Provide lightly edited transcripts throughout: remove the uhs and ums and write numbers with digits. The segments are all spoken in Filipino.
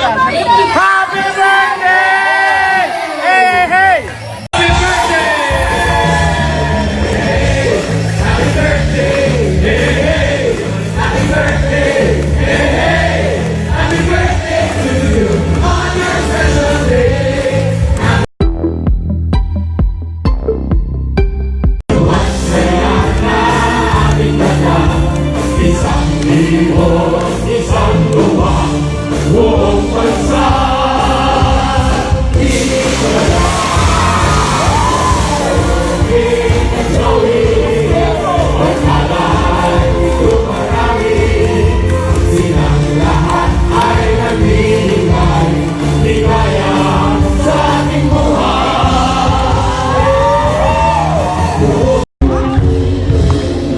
Happy birthday! Hey, hey! Happy birthday! Happy birthday! Hey, hey! Happy birthday! Hey, hey! Happy birthday to you on your special day! Isang libo, isang luwa, buong bansa. Silang lahat ay nagbibigay ligaya sa ating buhay.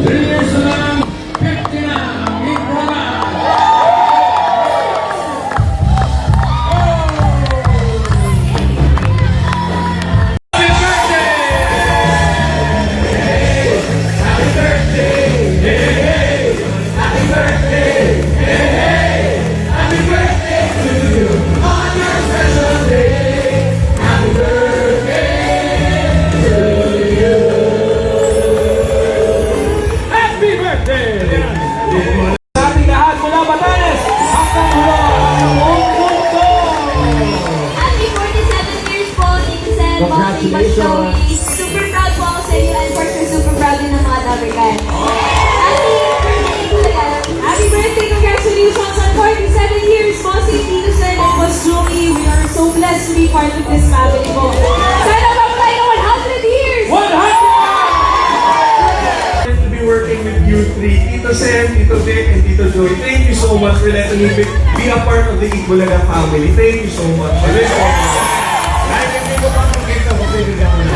3 years na lang, 50 na ang Iguala. Happy birthday! Happy birthday! Hey, hey! Happy birthday! Hey, hey! Happy birthday to you on your special day! Happy birthday to you! Happy birthday! Sa ating lahat mula Batanes hanggang mula ng buong mundo! Happy 47 years po, Tito Sen, Bossy, Pastori. Super proud po ako sa inyo and for sure super proud din ng mga Tabrican. Happy birthday po again. Happy birthday, congratulations on 47 years, Bossy, Tito Sen, and Boss Joey. We are so blessed to be part of this family po. Sana pa tayo ng 100 years! 100! To be working with you three, Tito Sen, Tito Vic, and Tito Joey. Thank you so much for letting me be a part of the Itbulaga family. Thank you so much. Kahit hindi ko pa makita, magpipigyan ko na.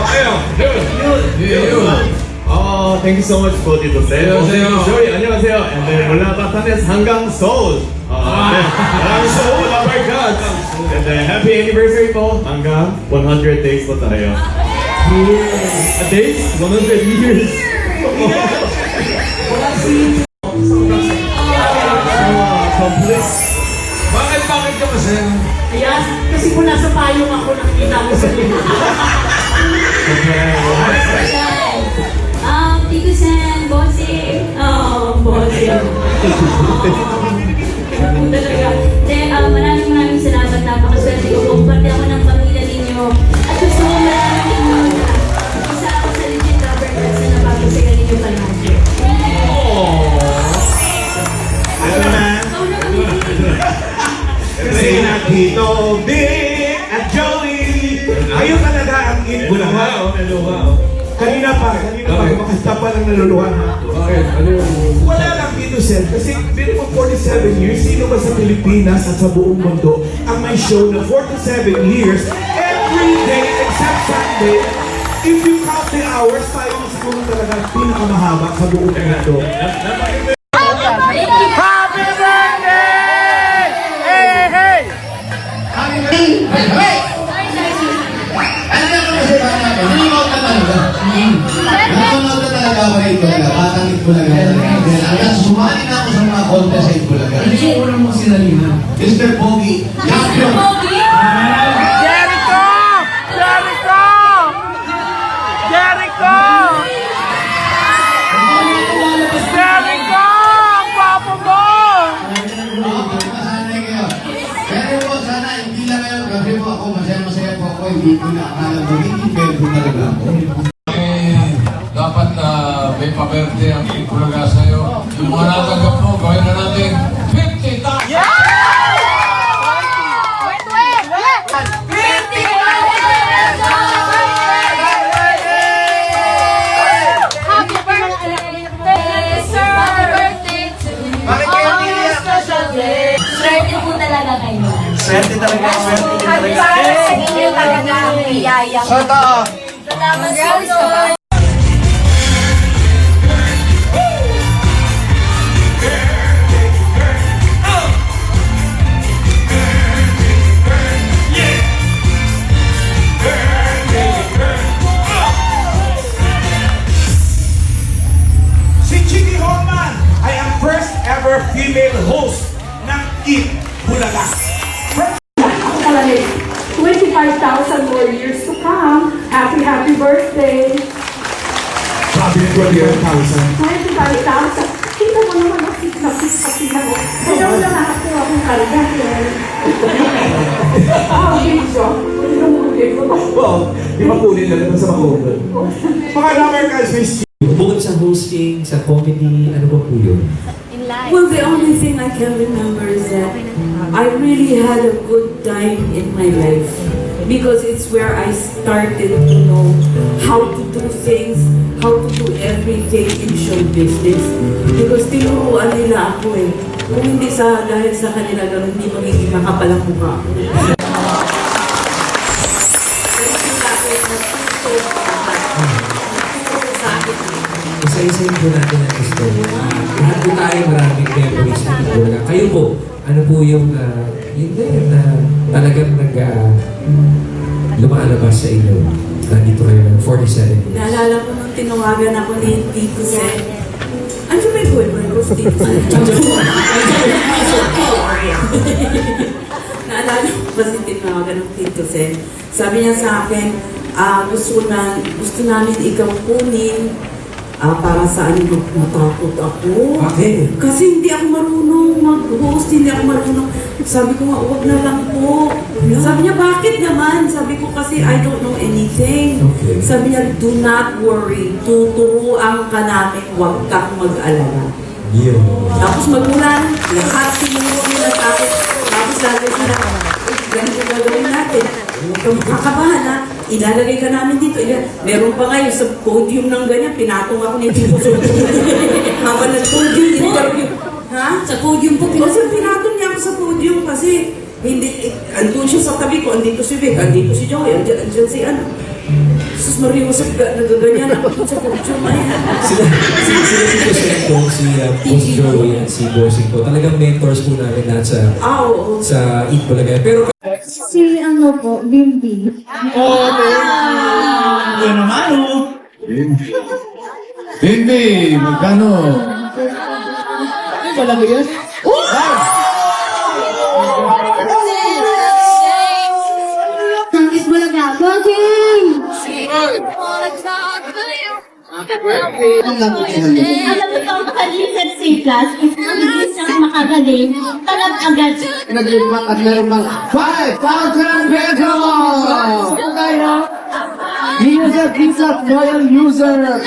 Okay, thank you so much po Tito Sen. 안녕하세요. Joey, 안녕하세요. And then mula Batanes hanggang Seoul. Hanggang Seoul, oh my God. And then happy anniversary po. Hanggang 100 days po tayo. A days? 100 years. Complex. Bakit ka ba, Sen? Yes, kasi po nasa payong ako nakikita mo sa linya. Tito Sen, Bossy. Bossy. Talaga. Maraming salamat. Napakaswerte ko. Kumparte ako ng pamilya ninyo. At gusto ko maraming isa ako sa legit Robert Cats na napapagsagal ninyo palagi. Ano na? Kasi na Tito Vic at Joey. Ayun talaga ang Itbulaga. Kanina pa, makasta pa lang naluluhan ha. Bakit? Ano yung... Wala lang Tito Sen, kasi bili mo 47 years, sino ba sa Pilipinas at sa buong mundo ang may show na 47 years, every day except Sunday, if you count the hours, tayo ang siguro talaga pinakamahaba sa buong mundo. Happy birthday! Hey, hey! Nanonood na talaga ako rito na batang Itbulaga talaga. Hanggang sumali na ako sa mga contest sa Itbulaga. Ano yung unang mong sinalina? Mr. Pogi. Champion! Jericho! Jericho! Jericho! Jericho! Ang papa mo! Masanay kayo. Pero po sana hindi lang ngayon kasi po ako masaya po ako. Hindi ko na akala magiging pero talaga ako. Dapat may pa-birthday ang Itbulaga sa'yo. Yung mga natanggap mo, gawin na natin 50,000! Happy birthday, sir! Happy birthday to you. On your special day. Swerte po talaga kayo. Swerte talaga, swerte Happy birthday sa inyo talaga ang biyaya. Salamat sa Si Chiki Homan ay ang first ever female host ng Eat Bulaga. Kalahit. 25,000 more years to come. Happy, happy birthday. Sabi ng 21,000. 25,000. Kita mo naman, nakikita ko. Kaya wala na ako akong karga. Video. Well, di makunin na lang sa makunin. Mga number guys, Miss Bukod sa hosting, sa comedy, ano ba po yun? Well, the only thing I can remember is that I really had a good time in my life because it's where I started to know how to do things, how to do everything in show business. Because tinuruan nila ako eh. Kung hindi dahil sa kanila ganun, hindi magiging makapalang mukha ako. Isa-isayin po natin ang story. Lahat po tayo maraming memories na Itbulaga. Kayo po, ano po yung yun din na talagang lumalabas sa inyo? Nandito kayo ng 47 years. Naalala ko nung tinawagan ako ni Tito Sen. Ano ba yung boyfriend ko si Tito Sen? Naalala ko kasi tinawagan ng Tito Sen. Sabi niya sa akin, gusto namin ikaw kunin para sa ano, matakot ako. Bakit? Kasi hindi ako marunong mag-host, hindi ako marunong. Sabi ko nga, huwag na lang po. Sabi niya, bakit naman? Sabi ko kasi, I don't know anything. Okay. Sabi niya, do not worry. Tuturuan ka namin, huwag kang mag-alala. Yun. Tapos magmula, lahat tinuro nila sa akin. Tapos lagi sila, ganito gagawin natin. Huwag kang kakabahan ha. Ilalagay ka namin dito. Meron pa ngayon sa podium ng ganyan, pinatong ako ni Tito Sen. Habang nag-podium, interview. Ha? Sa podium po. Kasi pinatong niya ako sa podium kasi hindi, andun siya sa tabi ko, andito si Vic, andito si Joey, andyan si ano. Sus Maria, nagaganyan ako sa podium. Sila Tito Sen po, si Boss Joey at si Bossing po. Talagang mentors po namin lahat sa Itbulaga. Pero Si ano po, Bimbi. Hindi, magkano? Tangis mo lang nga. Bossing! Alam mo ito ang makalisan si Plus, hindi siyang makagaling, talab agad. Nag-imbak at meron bang 5,000 pesos! User, pizza, loyal user!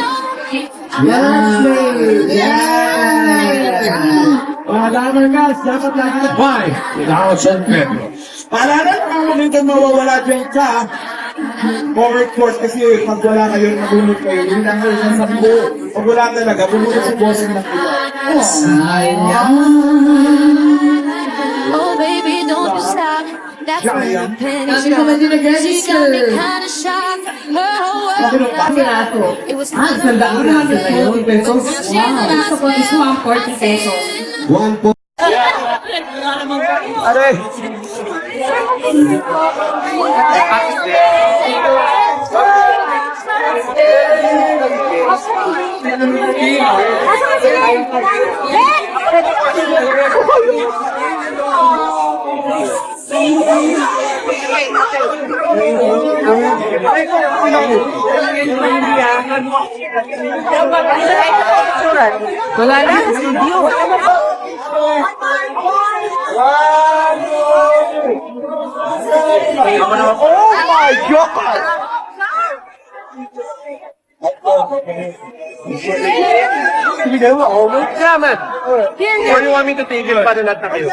Yes! Mga damang guys, dapat lahat 5,000 pesos. Paalala naman dito mawawala dyan ka. Covered course kasi pag wala kayo, nabunod kayo. Hindi lang kayo sa sambo. Pag wala talaga, bumunod si bossing ng iba. Oh baby, don't you stop. That's where the penny Kasi naman din She got me kinda shocked. Her whole world. It was sandaan natin ngayon, pesos. Gusto ko is 140 pesos. 1 po. Wala na, studio. Oh my God! Or you want me to take it para lahat na kayo?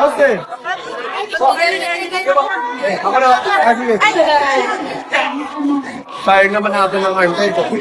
Okay. Ako na. Sige. Sayang naman natin ng arm tayo. Okay.